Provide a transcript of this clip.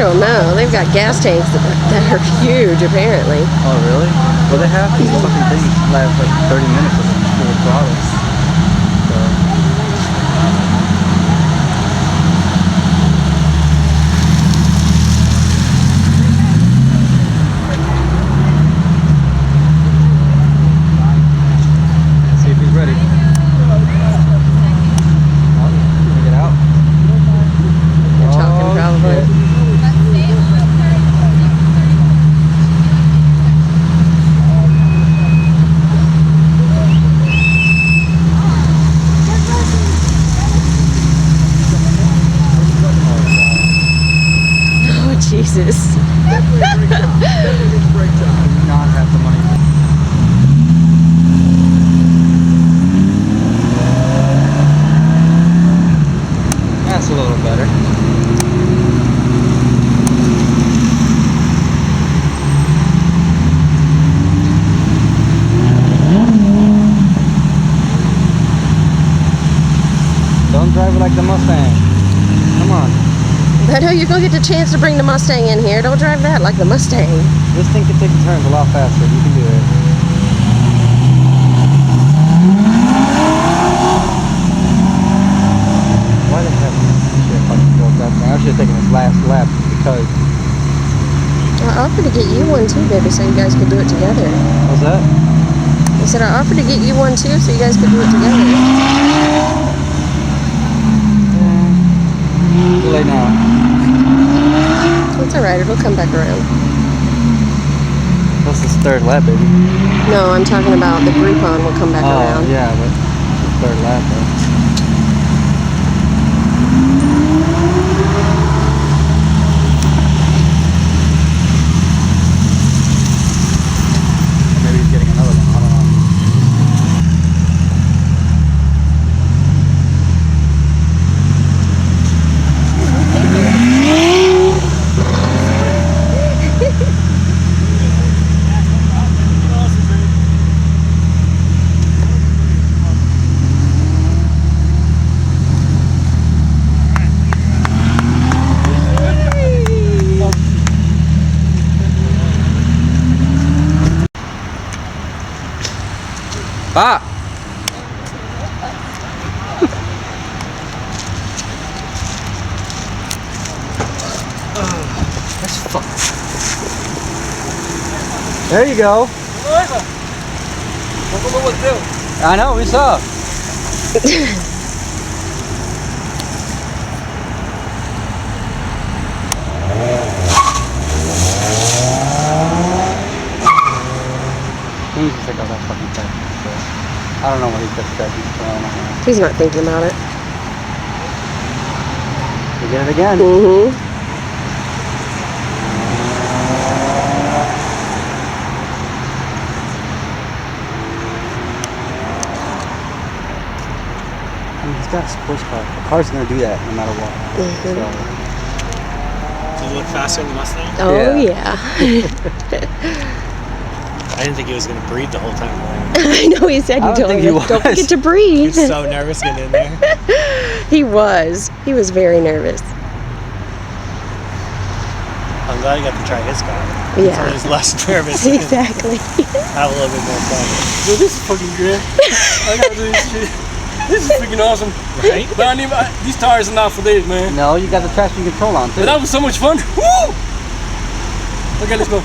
don't know. They've got gas tanks that are huge, apparently. Oh, really? Well, they have these fucking things last like 30 minutes of full throttle. So. See if he's ready. Get out. They're talking probably. Yeah. Jesus. Not have the money. That's a little better. Don't drive it like the Mustang. Come on. I know you're going to get the chance to bring the Mustang in here. Don't drive that like the Mustang. This thing can take the turns a lot faster. You can do it. Why the heck should I fucking go that thing? I should have taken this last lap because... I offered to get you one too, baby, so you guys could do it together. What's that? I said I offered to get you one too, so you guys could do it together. Too late now. It's alright, it'll come back around. That's the third lap, baby. No, I'm talking about the Groupon will come back around. Yeah, but it's the third lap, though. Maybe he's getting another one, I don't know. Ah! That's fucked. There you go. I know, we saw. He's just like, oh, that fucking thing. I don't know what he's throwing on. He's not thinking about it. We get it again. Mm-hmm. I mean, he's got a sports car. The car's gonna do that no matter what. Mm-hmm. Does it look faster than the Mustang? Oh, yeah. I didn't think he was going to breathe the whole time. I know he said you told him, don't forget to He breathe. was so nervous getting in there. He was. He was very nervous. I'm glad he got to try his car. Yeah. So he's less nervous. Exactly. Have a little bit more fun. Dude, this is fucking good. I gotta do this shit. This is freaking awesome. Right? But I need these tires are not for this, man. No, you got the traction control on too. But that was so much fun. Woo! Okay, let's go.